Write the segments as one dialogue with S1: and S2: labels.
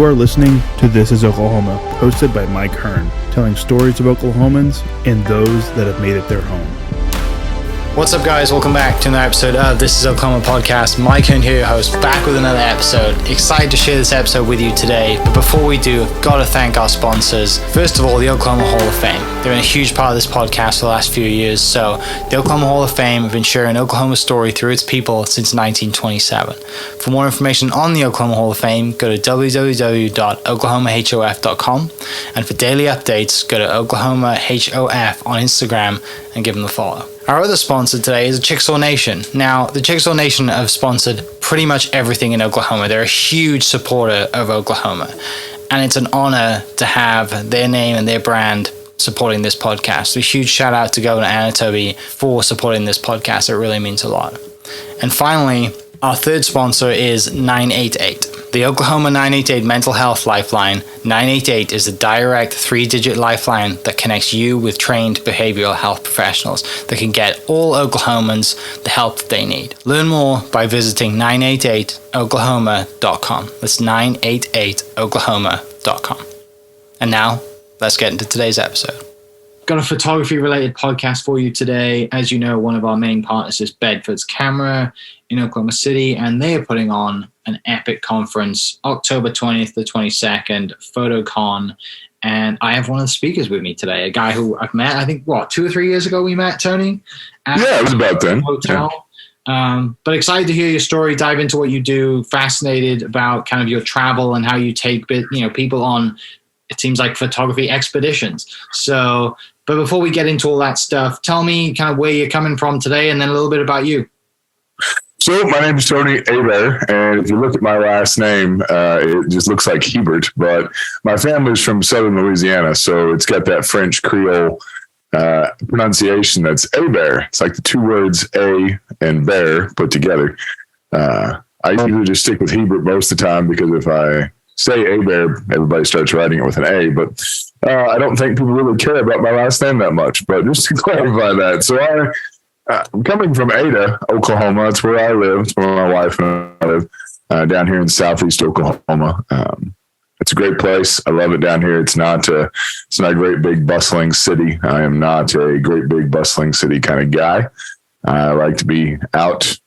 S1: You are listening to This is Oklahoma, hosted by Mike Hearn, telling stories of Oklahomans and those that have made it their home.
S2: What's up, guys? Welcome back to another episode of This is Oklahoma podcast. Mike Hearn here, your host, back with another episode. Excited to share this episode with you today. But before we do, gotta thank our sponsors. First of all, the Oklahoma Hall of Fame. They've been a huge part of this podcast for the last few years. So the Oklahoma Hall of Fame have been sharing Oklahoma's story through its people since 1927. For more information on the Oklahoma Hall of Fame, go to www.oklahomahof.com. And for daily updates, go to oklahomahof on Instagram and give them a follow. Our other sponsor today is Chickasaw Nation. Now, the Chickasaw Nation have sponsored pretty much everything in Oklahoma. They're a huge supporter of Oklahoma, and it's an honor to have their name and their brand supporting this podcast. A huge shout out to Governor Anatobi for supporting this podcast. It really means a lot. And finally, our third sponsor is 988. The Oklahoma 988 Mental Health Lifeline. 988 is a direct 3-digit lifeline that connects you with trained behavioral health professionals that can get all Oklahomans the help that they need. Learn more by visiting 988oklahoma.com. That's 988oklahoma.com. And now, let's get into today's episode. Got a photography related podcast for you today. As you know, one of our main partners is Bedford's Camera in Oklahoma City, and they are putting on an epic conference October 20th to 22nd, PhotoCon. And I have one of the speakers with me today, a guy who I've met, I think, 2 or 3 years ago we met, Tony?
S3: Yeah, it was about then.
S2: Hotel. Yeah. But excited to hear your story, dive into what you do, fascinated about kind of your travel and how you take people on, it seems like, photography expeditions. So, but before we get into all that stuff, tell me kind of where you're coming from today and then a little bit about you.
S3: So my name is Tony Hebert, and if you look at my last name, it just looks like Hebert, but my family's from southern Louisiana, so it's got that French Creole pronunciation that's Hebert. It's like the two words A and bear put together. I usually just stick with Hebert most of the time because if I say Hebert, everybody starts writing it with an A, but I don't think people really care about my last name that much, but just to clarify that. So I'm coming from Ada, Oklahoma. That's where I live. It's where my wife and I live, down here in southeast Oklahoma. It's a great place. I love it down here. It's not a great big bustling city. I am not a great big bustling city kind of guy. I like to be out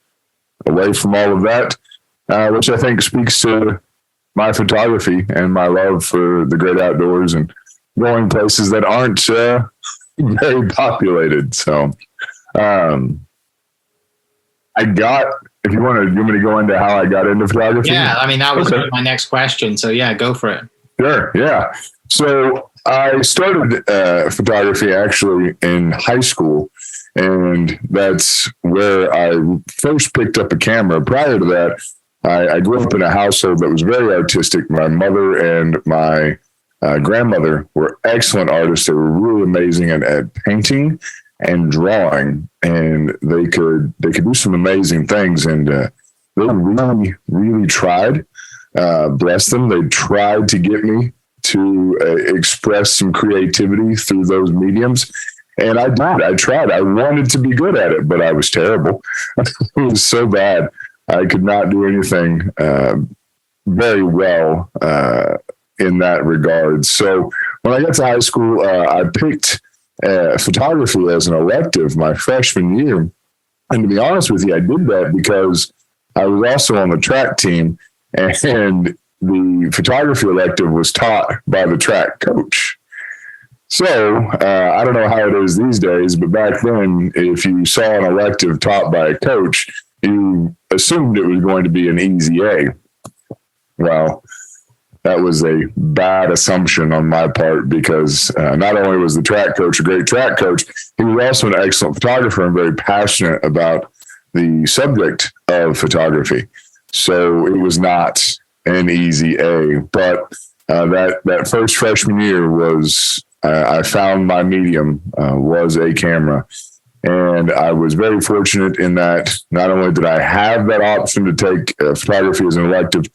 S3: away from all of that, which I think speaks to my photography and my love for the great outdoors and going places that aren't very populated. So, if you want me to go into how I got into photography?
S2: Yeah, I mean, that was my next question. So yeah, go for it.
S3: Sure. Yeah. So I started photography actually in high school, and that's where I first picked up a camera. Prior to that, I grew up in a household that was very artistic. My mother and my grandmother were excellent artists. They were really amazing at painting and drawing, and they could do some amazing things. And they really, really tried. Bless them. They tried to get me to express some creativity through those mediums. And I did. I tried. I wanted to be good at it, but I was terrible. It was so bad. I could not do anything very well in that regard. So when I got to high school, I picked photography as an elective my freshman year. And to be honest with you, I did that because I was also on the track team, and the photography elective was taught by the track coach. So I don't know how it is these days, but back then, if you saw an elective taught by a coach, you assumed it was going to be an easy A. Well, that was a bad assumption on my part because not only was the track coach a great track coach, he was also an excellent photographer and very passionate about the subject of photography. So it was not an easy A. But that first freshman year was, I found my medium was a camera. And I was very fortunate in that not only did I have that option to take photography as an elective,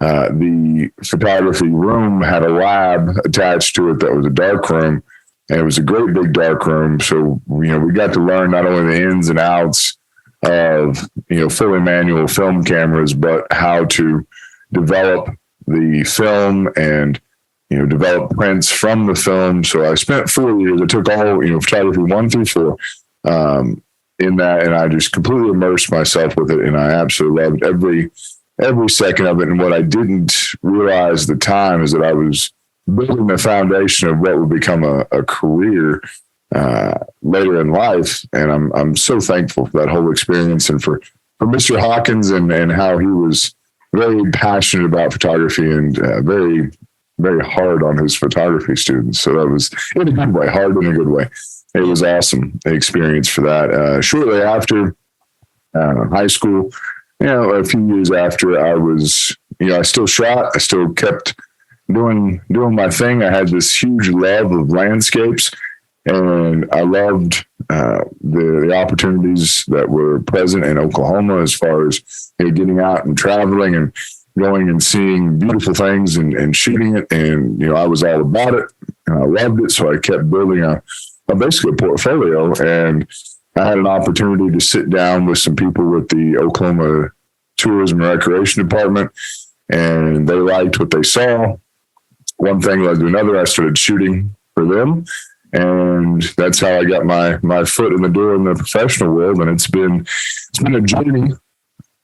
S3: the photography room had a lab attached to it that was a dark room, and it was a great big dark room. So, we got to learn not only the ins and outs of, fully manual film cameras, but how to develop the film and, develop prints from the film. So I spent 4 years. I took all, photography 1 through 4 in that, and I just completely immersed myself with it. And I absolutely loved every second of it. And what I didn't realize at the time is that I was building the foundation of what would become a career later in life. And I'm so thankful for that whole experience and for Mr. Hawkins and how he was very passionate about photography and very, very hard on his photography students. So that was in a good way, hard in a good way. It was awesome experience for that. Shortly after high school, a few years after, I was, I still shot. I still kept doing my thing. I had this huge love of landscapes, and I loved the opportunities that were present in Oklahoma as far as getting out and traveling and going and seeing beautiful things and shooting it. And, I was all about it and I loved it. So I kept building basically a portfolio, and I had an opportunity to sit down with some people with the Oklahoma Tourism and Recreation Department, and they liked what they saw. One thing led to another. I started shooting for them, and that's how I got my foot in the door in the professional world. And it's been a journey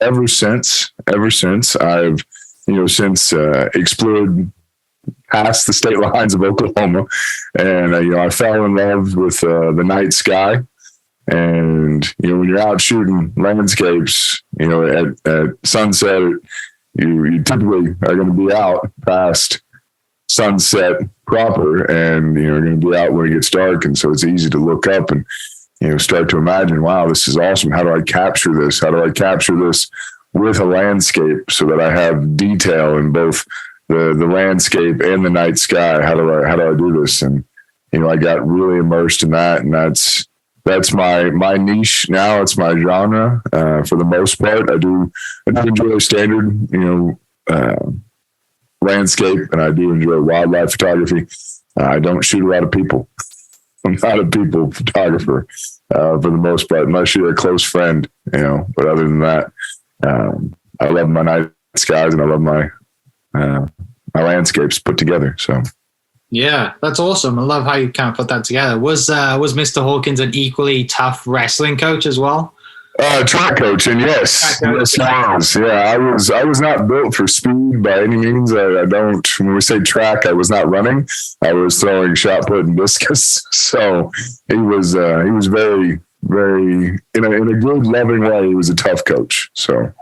S3: ever since. I've, since explored past the state lines of Oklahoma, and I fell in love with the night sky. And when you're out shooting landscapes, at sunset, you typically are going to be out past sunset proper, and you're going to be out when it gets dark. And so it's easy to look up and start to imagine, wow, this is awesome. How do I capture this? How do I capture this with a landscape so that I have detail in both the landscape and the night sky? How do I do this? And I got really immersed in that, and that's my niche now. It's my genre for the most part. I do enjoy standard landscape, and I do enjoy wildlife photography. I don't shoot a lot of people. I'm not a people photographer for the most part, unless you're a close friend, but other than that, I love my night skies and I love my landscapes put together. So.
S2: Yeah, that's awesome. I love how you kind of put that together. Was Mr. Hawkins an equally tough wrestling coach as well?
S3: Track coaching, yes. Yes, I was. Yeah, I was not built for speed by any means. I don't. When we say track, I was not running. I was throwing shot put and discus. So he was very, very in a good, loving way. He was a tough coach. So,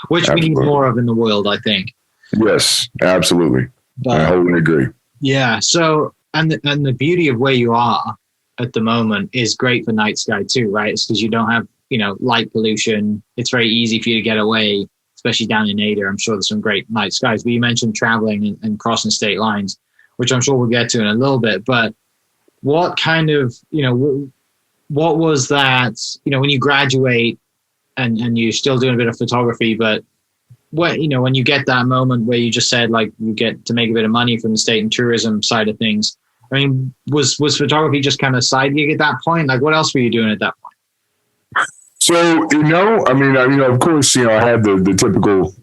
S2: which we need more of in the world, I think.
S3: Yes, absolutely. I wholly agree.
S2: Yeah. So, and the beauty of where you are at the moment is great for night sky too, right? It's because you don't have light pollution. It's very easy for you to get away, especially down in Ada. I'm sure there's some great night skies. But you mentioned traveling and crossing state lines, which I'm sure we'll get to in a little bit. But what kind of, what was that, when you graduate and you're still doing a bit of photography, but what, when you get that moment where you just said, like, you get to make a bit of money from the state and tourism side of things, I mean, was photography just kind of side gig at that point? Like, what else were you doing at that point?
S3: So, of course, I had the typical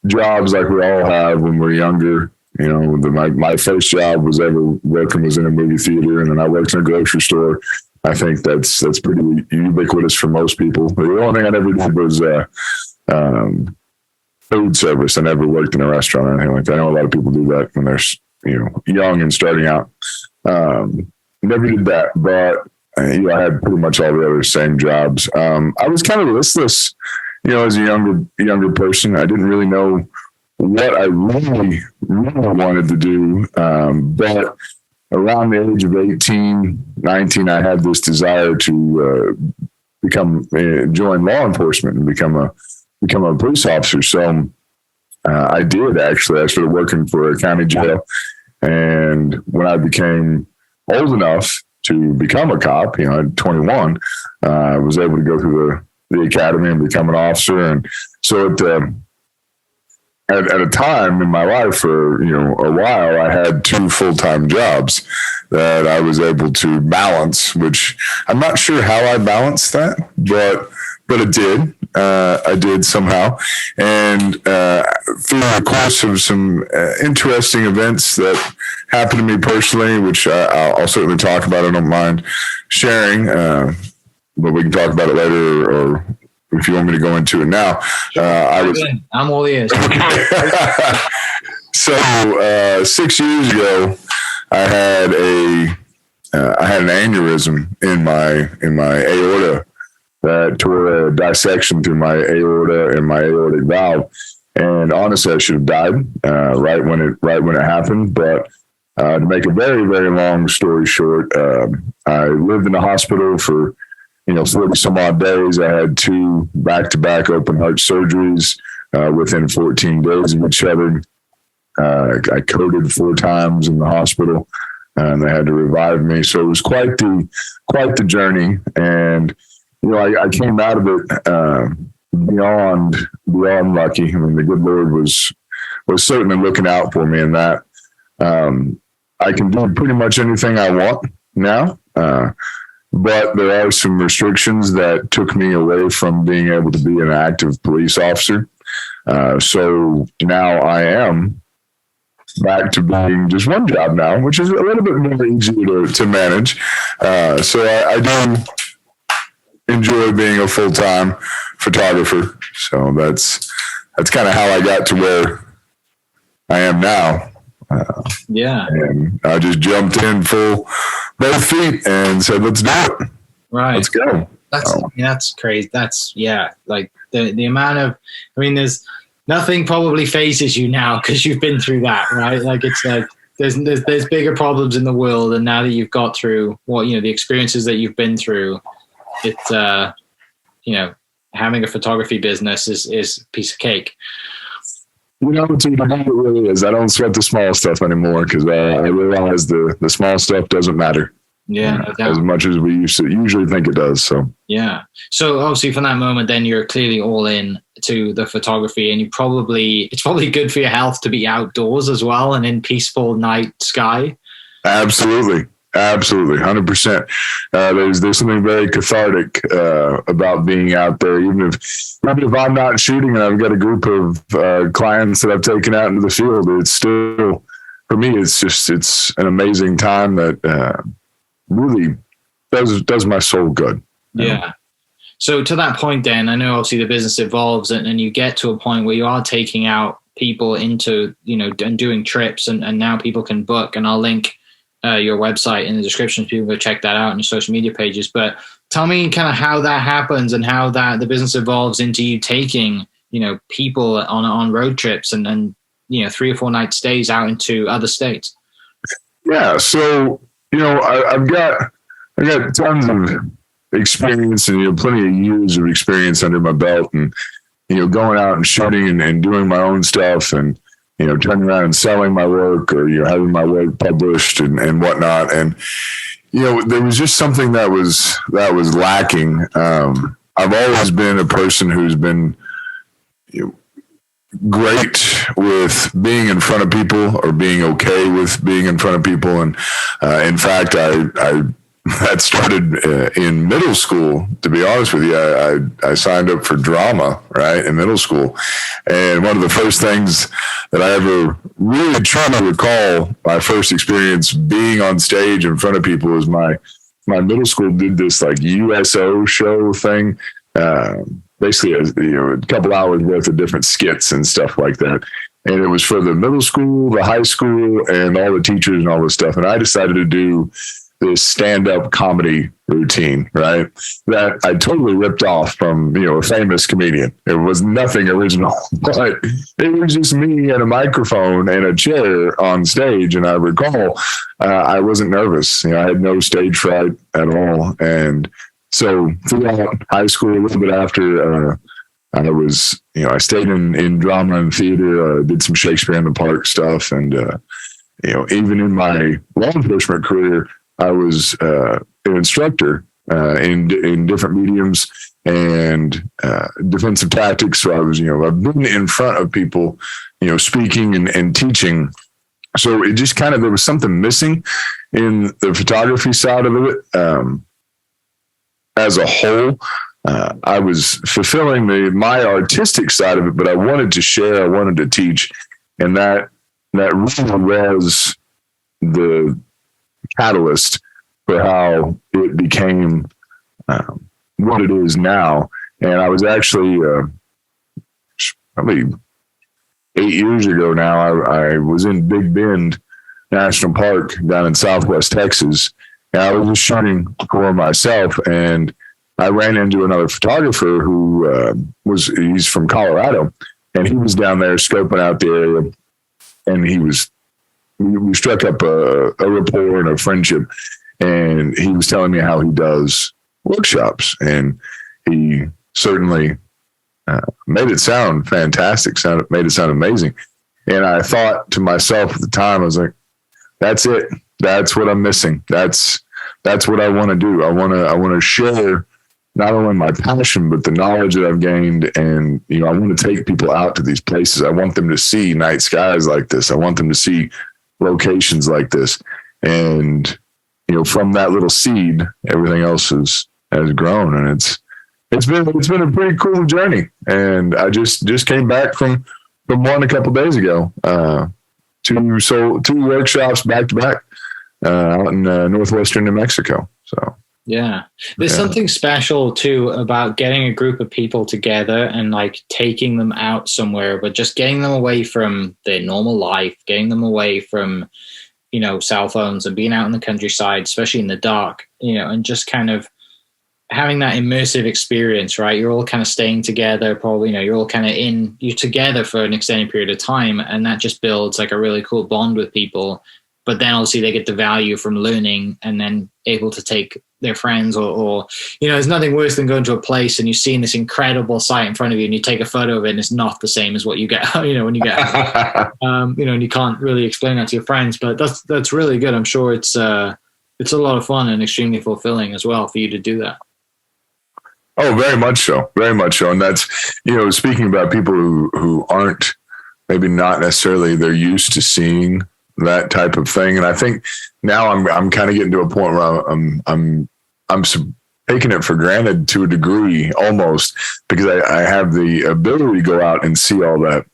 S3: jobs like we all have when we're younger. My first job was ever working was in a movie theater, and then I worked in a grocery store. I think that's pretty ubiquitous for most people. The only thing I never did was food service. I never worked in a restaurant or anything like that. I know a lot of people do that when they're young and starting out. Never did that, but I had pretty much all the other same jobs. I was kind of listless, as a younger person. I didn't really know what I really wanted to do. But around the age of 18, 19, I had this desire to join law enforcement and become a police officer. So I did actually. I started working for a county jail, and when I became old enough to become a cop, at 21, I was able to go through the academy and become an officer. And so at a time in my life for, a while, I had 2 full-time jobs that I was able to balance, which I'm not sure how I balanced that, but it did. I did somehow. And through the course of some interesting events that happened to me personally, which I'll certainly talk about, I don't mind sharing, but we can talk about it later, or if you want me to go into it now.
S2: I'm all ears.
S3: So 6 years ago, I had an aneurysm in my aorta that tore a dissection through my aorta and my aortic valve. And honestly, I should have died right when it happened. But to make a very, very long story short, I lived in the hospital for 40 some odd days. I had 2 back-to-back open heart surgeries within 14 days of each other. I coded 4 times in the hospital, and they had to revive me. So it was quite the journey. And I came out of it beyond lucky. I mean, the good Lord was certainly looking out for me in that. I can do pretty much anything I want now, but there are some restrictions that took me away from being able to be an active police officer. So now I am back to being just one job now, which is a little bit more easy to manage. So I do enjoy being a full-time photographer. So that's kind of how I got to where I am now. And I just jumped in full both feet and said, let's do it.
S2: Right.
S3: Let's go.
S2: That's crazy. That's like the amount of, there's nothing probably phases you now because you've been through that, right? Like it's like there's bigger problems in the world, and now that you've got through the experiences that you've been through, it's having a photography business is a piece of cake.
S3: It really is. I don't sweat the small stuff anymore because I realize the small stuff doesn't matter.
S2: Yeah,
S3: as much as we usually think it does. So
S2: yeah. So obviously, from that moment, then you're clearly all in to the photography, and it's probably good for your health to be outdoors as well and in peaceful night sky.
S3: Absolutely, 100%. There's something very cathartic about being out there, even if I'm not shooting and I've got a group of clients that I've taken out into the field. It's still, for me, it's an amazing time that really does my soul good.
S2: Yeah. So to that point, then, I know obviously the business evolves and you get to a point where you are taking out people into, and doing trips, and now people can book, and I'll link your website in the description so people can go check that out on your social media pages. But tell me kind of how that happens and how that the business evolves into you taking, people on road trips and 3 or 4 night stays out into other states.
S3: Yeah. So, I've got tons of experience and plenty of years of experience under my belt, and going out and shooting and doing my own stuff, and turning around and selling my work, or having my work published and whatnot. And there was just something that was lacking. I've always been a person who's been great with being in front of people, or being okay with being in front of people. And in fact, that started in middle school, to be honest with you. I signed up for drama, right, in middle school. And one of the first things that I ever really truly recall, my first experience being on stage in front of people, was my middle school did this like USO show thing. Basically, a couple hours worth of different skits and stuff like that. And it was for the middle school, the high school, and all the teachers and all this stuff. And I decided to do this stand-up comedy routine, right? That I totally ripped off from, a famous comedian. It was nothing original, but it was just me and a microphone and a chair on stage. And I recall I wasn't nervous. I had no stage fright at all. And so throughout high school, a little bit after, I stayed in drama and theater, did some Shakespeare in the Park stuff. And, even in my law enforcement career, I was an instructor in different mediums and defensive tactics. So I was, I've been in front of people, speaking and teaching. So it just there was something missing in the photography side of it. As a whole, I was fulfilling my artistic side of it, but I wanted to share, I wanted to teach. And that really was the catalyst for how it became what it is now. And I was actually probably 8 years ago now, I was in Big Bend National Park down in Southwest Texas. And I was just shooting for myself, and I ran into another photographer who he's from Colorado, and he was down there scoping out the area, and we struck up a rapport and a friendship, and he was telling me how he does workshops, and he certainly made it sound fantastic, made it sound amazing. And I thought to myself at the time, I was like, that's it. That's what I'm missing. That's what I want to do. I want to share not only my passion, but the knowledge that I've gained. And, I want to take people out to these places. I want them to see night skies like this. I want them to see locations like this. And, from that little seed, everything else has grown, and it's been a pretty cool journey. And I just came back from one a couple days ago. Two workshops back to back out in northwestern New Mexico. So
S2: yeah, there's something special too about getting a group of people together and like taking them out somewhere, but just getting them away from their normal life, getting them away from cell phones and being out in the countryside, especially in the dark, and just kind of having that immersive experience, right? You're all kind of staying together, probably, you're all kind of you're together for an extended period of time. And that just builds like a really cool bond with people. But then obviously they get the value from learning and then able to take their friends or there's nothing worse than going to a place and you're seeing this incredible sight in front of you and you take a photo of it and it's not the same as what you get, when you get home. And you can't really explain that to your friends, but that's really good. I'm sure it's a lot of fun and extremely fulfilling as well for you to do that.
S3: Oh, very much so. Very much so. And that's, speaking about people who aren't maybe not necessarily, they're used to seeing that type of thing. And I think now I'm kind of getting to a point where I'm taking it for granted to a degree almost, because I have the ability to go out and see all that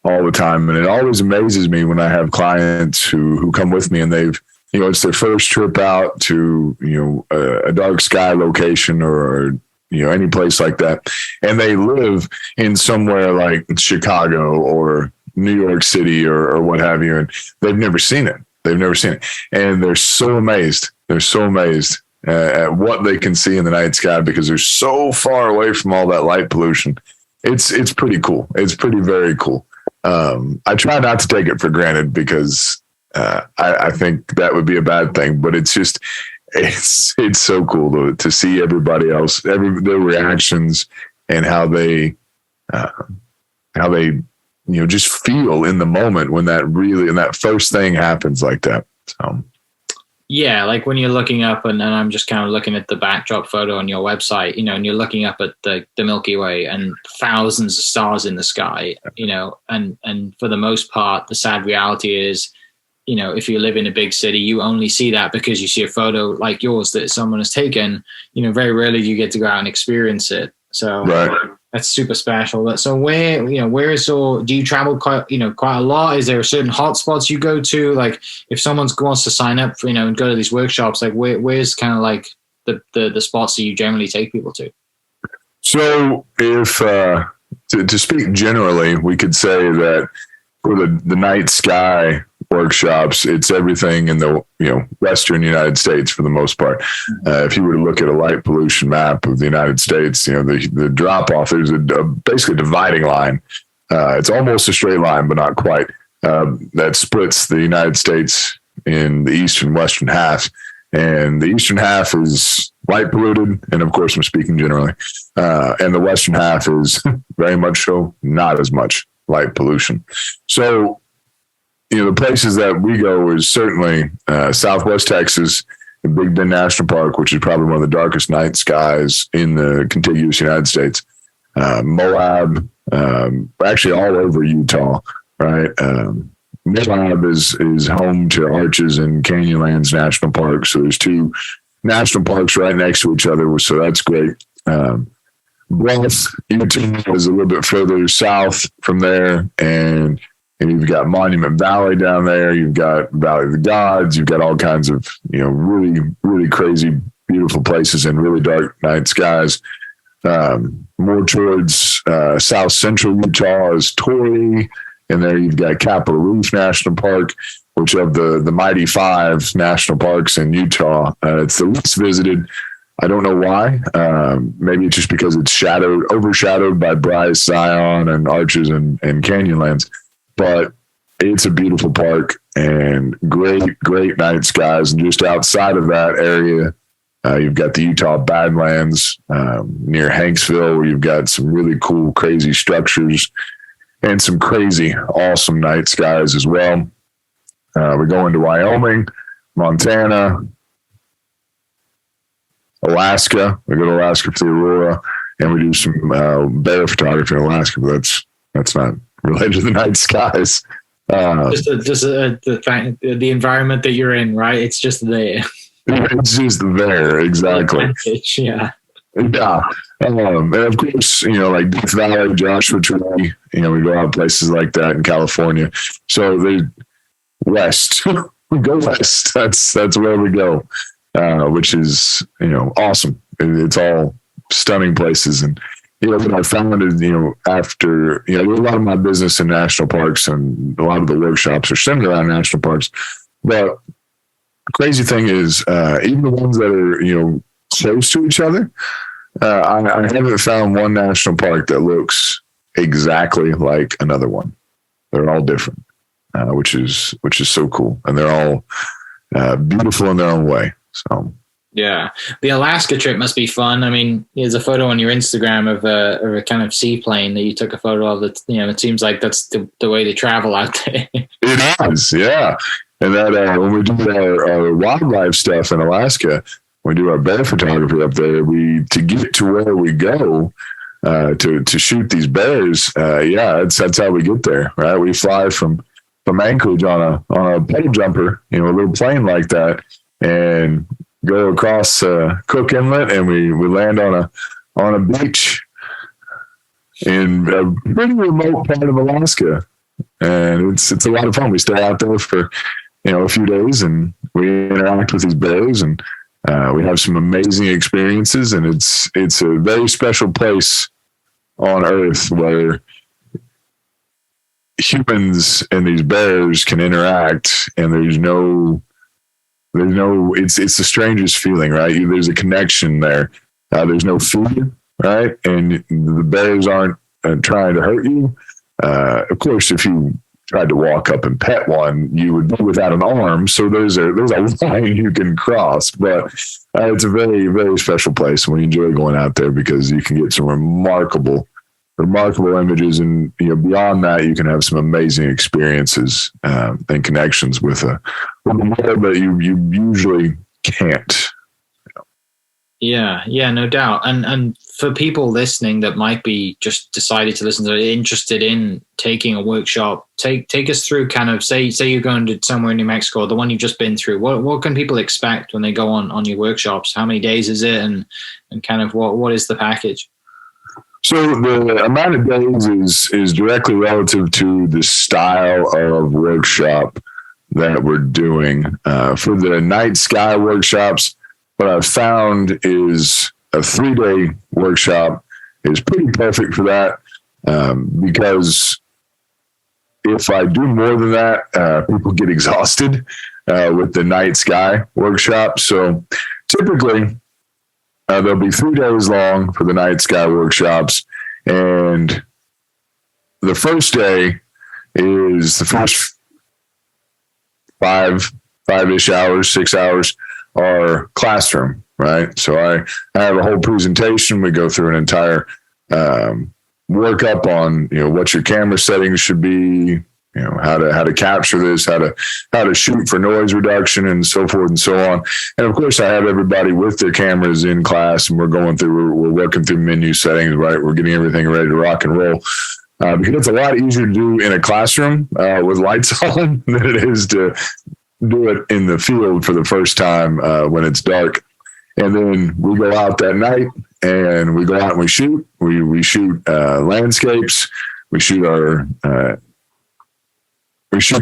S3: all the time. And it always amazes me when I have clients who come with me and they've, it's their first trip out to, a dark sky location or any place like that. And they live in somewhere like Chicago or New York City or what have you. And they've never seen it. And they're so amazed. At what they can see in the night sky because they're so far away from all that light pollution. It's pretty cool. It's pretty, very cool. I try not to take it for granted because I think that would be a bad thing, but it's just, it's so cool to see everybody else, their reactions and how they just feel in the moment when that first thing happens like that. So.
S2: Yeah, like when you're looking up and I'm just kind of looking at the backdrop photo on your website, and you're looking up at the Milky Way and thousands of stars in the sky, and for the most part, the sad reality is, if you live in a big city, you only see that because you see a photo like yours that someone has taken. Very rarely do you get to go out and experience it. So that's super special. But so where do you travel quite a lot? Is there certain hotspots you go to? Like if someone wants to sign up for, and go to these workshops, like where's kind of like the spots that you generally take people to?
S3: So if, to speak generally, we could say that for the night sky workshops, it's everything in the western United States for the most part. If you were to look at a light pollution map of the United States, the drop off, there's basically a dividing line. It's almost a straight line, but not quite. That splits the United States in the eastern western half, and the eastern half is light polluted, and of course I'm speaking generally, and the western half is very much so not as much light pollution. So the places that we go is certainly Southwest Texas, the Big Bend National Park, which is probably one of the darkest night skies in the contiguous United States. Moab, actually all over Utah, right? Moab is home to Arches and Canyonlands National Park. So there's two national parks right next to each other. So that's great. Bluff, Utah is a little bit further south from there, and you've got Monument Valley down there. You've got Valley of the Gods. You've got all kinds of, really, really crazy, beautiful places and really dark night skies. More towards south central Utah is Torrey, and there you've got Capitol Reef National Park, which of the mighty 5 national parks in Utah, it's the least visited. I don't know why. Maybe it's just because it's overshadowed by Bryce, Zion, and Arches and Canyonlands. But it's a beautiful park and great night skies. And just outside of that area, you've got the Utah Badlands near Hanksville, where you've got some really cool, crazy structures and some crazy, awesome night skies as well. We go into Wyoming, Montana, Alaska. We go to Alaska for the Aurora, and we do some bear photography in Alaska, but that's not related to the night skies.
S2: The environment that you're in, right? It's just there.
S3: It's just there, exactly.
S2: Yeah.
S3: Yeah. And of course, like Death Valley, Joshua Tree, we go out places like that in California. So they west. We go west. That's where we go, which is, awesome. It's all stunning places. And, what I found is, after, a lot of my business in national parks and a lot of the workshops are centered around national parks. But the crazy thing is, even the ones that are, close to each other, I haven't found one national park that looks exactly like another one. They're all different, which is so cool. And they're all beautiful in their own way. So.
S2: Yeah, the Alaska trip must be fun. I mean, there's a photo on your Instagram of a kind of seaplane that you took a photo of. That it seems like that's the way to travel out there.
S3: It is, yeah. And that when we do our wildlife stuff in Alaska, we do our bear photography up there. To get to where we go to shoot these bears. That's how we get there, right? We fly from Anchorage on a pedal jumper, a little plane like that, and go across Cook Inlet, and we land on a beach in a pretty remote part of Alaska, and it's a lot of fun. We stay out there for a few days, and we interact with these bears, and we have some amazing experiences. And it's a very special place on Earth where humans and these bears can interact, and it's the strangest feeling, right? There's a connection there. There's no fear, right? And the bears aren't trying to hurt you. Of course, if you tried to walk up and pet one, you would be without an arm. So there's a line you can cross. But it's a very, very special place. And we enjoy going out there because you can get some remarkable images, and beyond that, you can have some amazing experiences and connections with a world that you usually can't.
S2: Yeah, no doubt. And for people listening that might be just decided to listen to it, interested in taking a workshop, take us through kind of say you're going to somewhere in New Mexico, the one you've just been through. What can people expect when they go on your workshops? How many days is it, and kind of what is the package?
S3: So the amount of days is directly relative to the style of workshop that we're doing. For the night sky workshops, what I've found is a 3-day workshop is pretty perfect for that, because if I do more than that, people get exhausted with the night sky workshop. So typically, they'll be 3 days long for the night sky workshops. And the first day is the first 5-ish hours, 6 hours are classroom, right? So I have a whole presentation. We go through an entire workup on, what your camera settings should be, how to capture this, how to shoot for noise reduction, and so forth and so on. And of course, I have everybody with their cameras in class, and we're working through menu settings, right? We're getting everything ready to rock and roll. Because it's a lot easier to do in a classroom with lights on than it is to do it in the field for the first time when it's dark. And then we go out that night and we go out and we shoot. We shoot landscapes. We shoot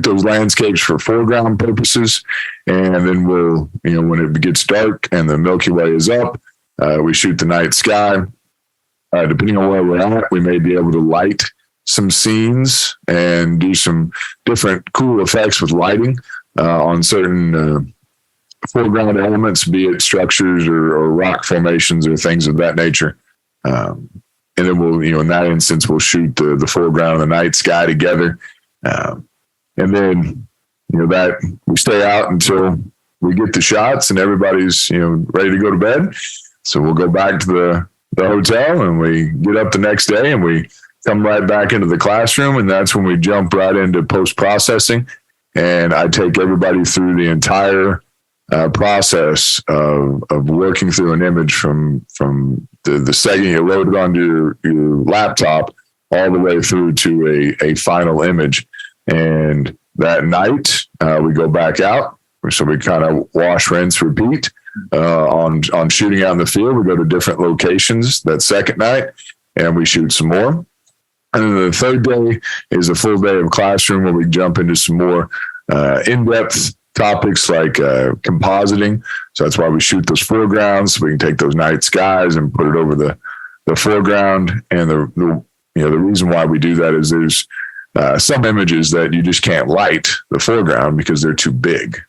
S3: those landscapes for foreground purposes, and then we'll, when it gets dark and the Milky Way is up, we shoot the night sky. Depending on where we're at, we may be able to light some scenes and do some different cool effects with lighting on certain foreground elements, be it structures or rock formations or things of that nature. And then we'll, in that instance, we'll shoot the foreground and the night sky together. And then, that we stay out until we get the shots and everybody's, ready to go to bed. So we'll go back to the hotel, and we get up the next day and we come right back into the classroom. And that's when we jump right into post-processing. And I take everybody through the entire process of working through an image from the second you load it onto your laptop all the way through to a final image. And that night, we go back out. So we kind of wash, rinse, repeat on shooting out in the field. We go to different locations that second night, and we shoot some more. And then the third day is a full day of classroom where we jump into some more in-depth topics like compositing. So that's why we shoot those foregrounds. So we can take those night skies and put it over the foreground. And the reason why we do that is there's some images that you just can't light the foreground because they're too big.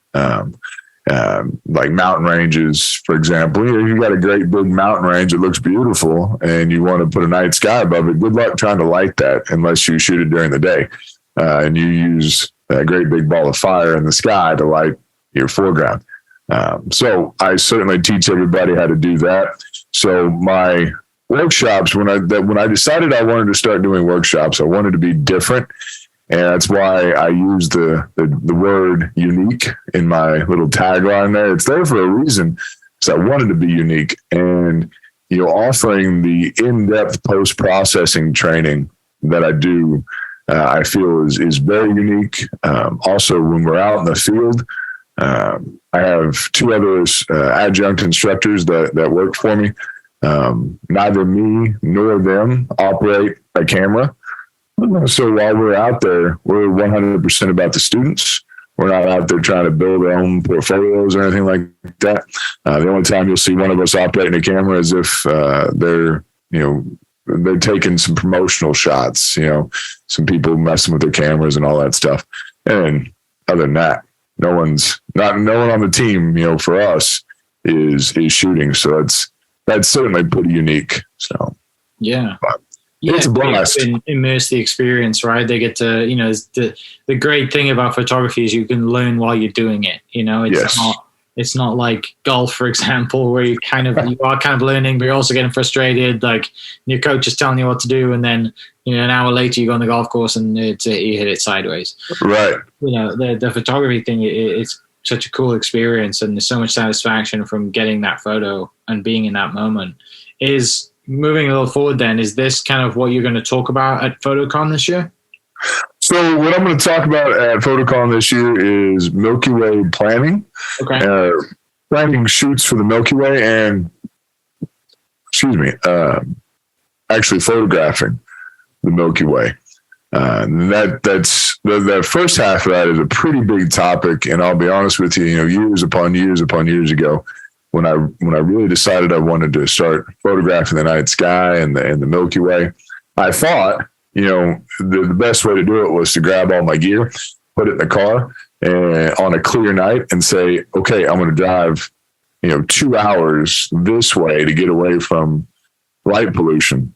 S3: Like mountain ranges, for example. You've got a great big mountain range that looks beautiful and you want to put a night sky above it. Good luck trying to light that unless you shoot it during the day. And you use a great big ball of fire in the sky to light your foreground. So I certainly teach everybody how to do that. So my workshops, when I decided I wanted to start doing workshops, I wanted to be different. And that's why I use the word unique in my little tagline there. It's there for a reason, because I wanted to be unique. And, offering the in-depth post-processing training that I do, I feel is very unique. Also, when we're out in the field, I have two other adjunct instructors that work for me. Neither me nor them operate a camera. So while we're out there, we're 100% about the students. We're not out there trying to build our own portfolios or anything like that. The only time you'll see one of us operating a camera is if they're taking some promotional shots, some people messing with their cameras and all that stuff. And other than that, no one on the team, for us is shooting. So that's certainly pretty unique. So,
S2: yeah.
S3: But it's a blast.
S2: Immerse the experience, right? They get to, the great thing about photography is you can learn while you're doing it. It's not like golf, for example, where you are kind of learning, but you're also getting frustrated. Like your coach is telling you what to do, and then an hour later you go on the golf course and you hit it sideways.
S3: Right.
S2: The photography thing, it's such a cool experience, and there's so much satisfaction from getting that photo and being in that moment. Is moving a little forward then, is this kind of what you're going to talk about at PhotoCon this year?
S3: So what I'm going to talk about at PhotoCon this year is Milky Way planning.
S2: Okay.
S3: Planning shoots for the Milky Way and, actually photographing the Milky Way. That's the first half of that is a pretty big topic. And I'll be honest with you, years upon years ago, when I really decided I wanted to start photographing the night sky and the Milky Way, I thought, the best way to do it was to grab all my gear, put it in the car and on a clear night and say, okay, I'm going to drive, 2 hours this way to get away from light pollution.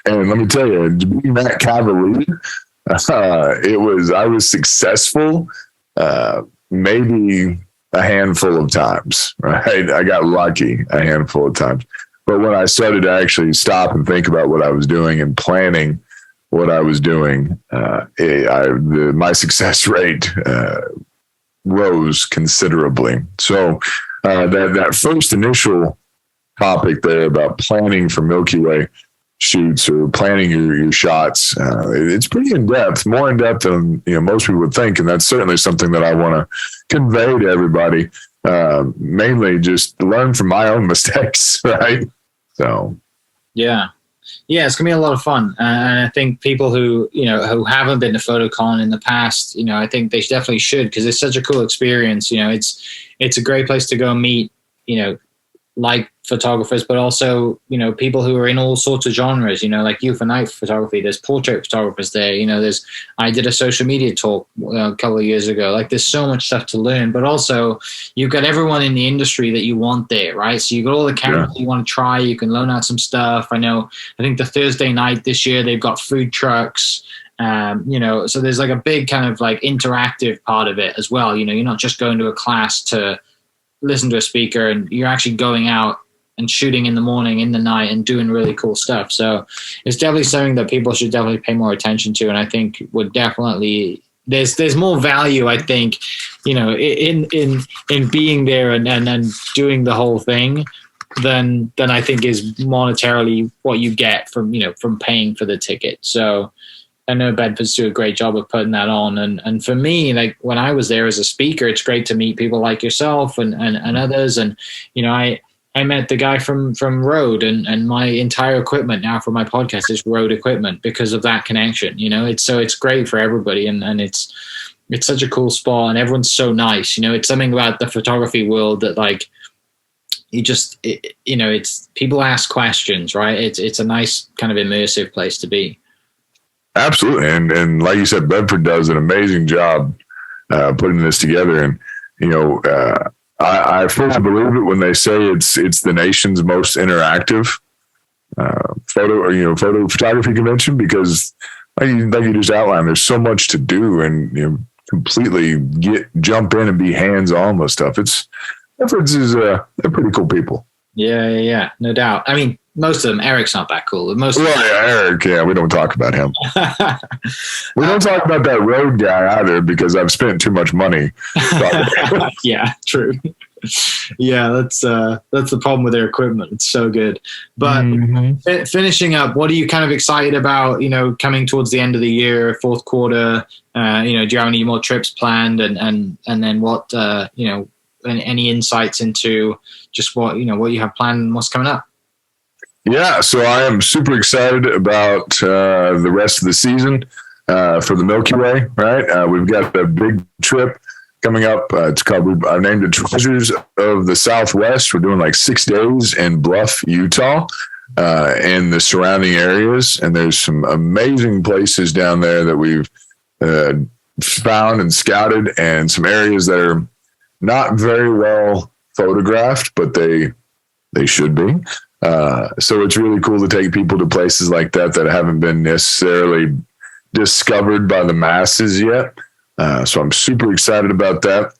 S3: And let me tell you, being that cavalier, I was successful, maybe a handful of times, right? I got lucky a handful of times. But when I started to actually stop and think about what I was doing and planning what I was doing, my success rate rose considerably. So that first initial topic there about planning for Milky Way shoots or planning your shots, it's pretty in-depth, more in-depth than most people would think. And that's certainly something that I want to convey to everybody, mainly just learn from my own mistakes, right? So
S2: Yeah. Yeah, it's gonna be a lot of fun, and I think people who haven't been to PhotoCon in the past, I think they definitely should, because it's such a cool experience. It's a great place to go meet, like photographers, but also people who are in all sorts of genres. Like youth and night photography. There's portrait photographers there. I did a social media talk a couple of years ago. Like there's so much stuff to learn, but also you've got everyone in the industry that you want there, right? So you got all the cameras you want to try. You can loan out some stuff. I think the Thursday night this year they've got food trucks. So there's like a big kind of like interactive part of it as well. You're not just going to a class to listen to a speaker, and you're actually going out and shooting in the morning, in the night, and doing really cool stuff. So it's definitely something that people should definitely pay more attention to. And I think would definitely, there's more value, I think, in being there and doing the whole thing than I think is monetarily what you get from paying for the ticket. So I know Bedfords do a great job of putting that on. And for me, like when I was there as a speaker, it's great to meet people like yourself and others. And, I met the guy from Rode, and my entire equipment now for my podcast is Rode equipment because of that connection. It's great for everybody. And it's such a cool spot, and everyone's so nice. It's something about the photography world that like, it's people ask questions, right? It's a nice kind of immersive place to be.
S3: absolutely. And like you said, Bedford does an amazing job putting this together. And, I fully believe it when they say it's the nation's most interactive photo photography convention, because like you just outlined, there's so much to do, and completely jump in and be hands on with stuff. Bedfords is they're pretty cool people.
S2: Yeah, no doubt. I mean, most of them. Eric's not that cool.
S3: Eric. Yeah, we don't talk about him. We don't talk about that Rode guy either, because I've spent too much money.
S2: Yeah, true. Yeah, that's the problem with their equipment. It's so good. But finishing up, what are you kind of excited about? Coming towards the end of the year, fourth quarter. Do you have any more trips planned? And then what? Any insights into just what you have planned and what's coming up?
S3: Yeah, so I am super excited about the rest of the season for the Milky Way, right? We've got a big trip coming up. It's called, I named it Treasures of the Southwest. We're doing like 6 days in Bluff, Utah, and the surrounding areas. And there's some amazing places down there that we've found and scouted, and some areas that are not very well photographed, but they should be. So it's really cool to take people to places like that haven't been necessarily discovered by the masses yet. So I'm super excited about that.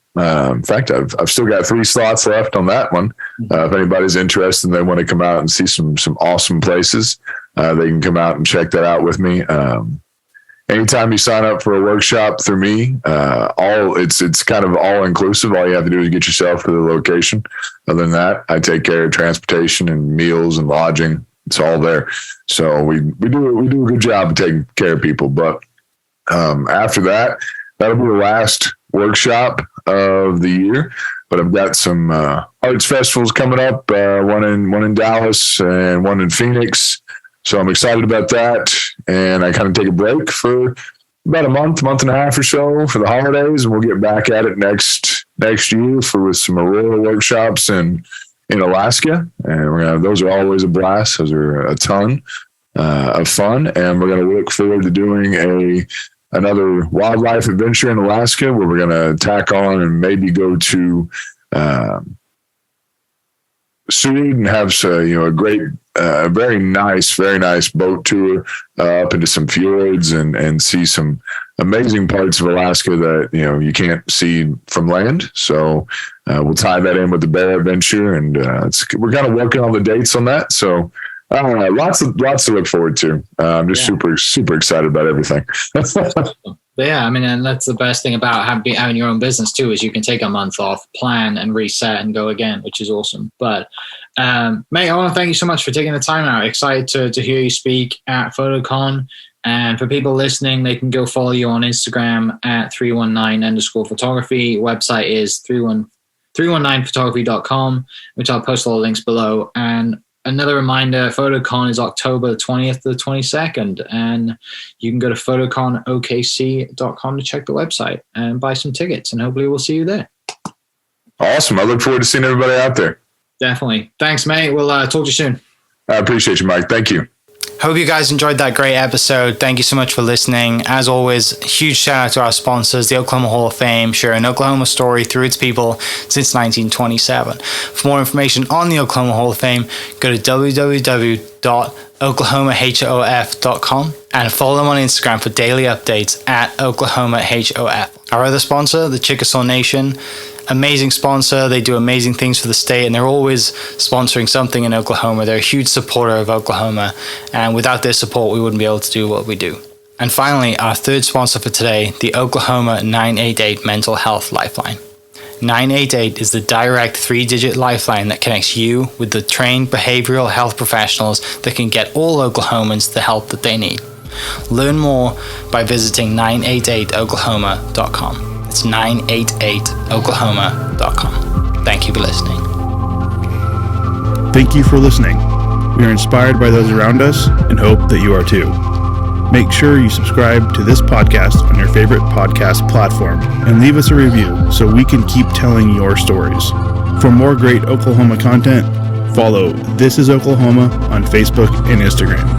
S3: In fact, I've still got 3 slots left on that one. If anybody's interested and they want to come out and see some awesome places, they can come out and check that out with me. Anytime you sign up for a workshop through me, it's kind of all inclusive. All you have to do is get yourself to the location. Other than that, I take care of transportation and meals and lodging. It's all there. So we do a good job of taking care of people. But after that, that'll be the last workshop of the year. But I've got some arts festivals coming up. One in Dallas and one in Phoenix. So I'm excited about that. And I kind of take a break for about a month and a half or so for the holidays. And we'll get back at it next year with some Aurora workshops in Alaska. And those are always a blast. Those are a ton of fun. And we're going to look forward to doing another wildlife adventure in Alaska, where we're going to tack on and maybe go to Seward and have a great, very nice boat tour up into some fjords and see some amazing parts of Alaska that you can't see from land. So we'll tie that in with the bear adventure, and we're kind of working on the dates on that. So lots to look forward to. I'm just super excited about everything.
S2: Yeah, I mean, and that's the best thing about having your own business too, is you can take a month off, plan and reset and go again, which is awesome. But mate, I want to thank you so much for taking the time out. Excited to hear you speak at PhotoCon. And for people listening, they can go follow you on Instagram at 319_photography. Website is 319photography.com, which I'll post all the links below. And
S4: another reminder, PhotoCon is October 20th to the 22nd, and you can go to photoconokc.com to check the website and buy some tickets, and hopefully we'll see you there.
S3: Awesome. I look forward to seeing everybody out there.
S4: Definitely. Thanks, mate. We'll talk to you soon.
S3: I appreciate you, Mike. Thank you.
S2: Hope you guys enjoyed that great episode. Thank you so much for listening. As always, huge shout out to our sponsors, the Oklahoma Hall of Fame, sharing Oklahoma story through its people since 1927. For more information on the Oklahoma Hall of Fame, go to www.oklahomahof.com and follow them on Instagram for daily updates at OklahomaHOF. Our other sponsor, the Chickasaw Nation, amazing sponsor. They do amazing things for the state, and they're always sponsoring something in Oklahoma. They're a huge supporter of Oklahoma, and without their support, we wouldn't be able to do what we do. And finally, our third sponsor for today, the Oklahoma 988 Mental Health Lifeline. 988 is the direct 3-digit lifeline that connects you with the trained behavioral health professionals that can get all Oklahomans the help that they need. Learn more by visiting 988oklahoma.com. It's 988oklahoma.com. Thank you for listening.
S1: Thank you for listening. We are inspired by those around us and hope that you are too. Make sure you subscribe to this podcast on your favorite podcast platform and leave us a review so we can keep telling your stories. For more great Oklahoma content, follow This Is Oklahoma on Facebook and Instagram.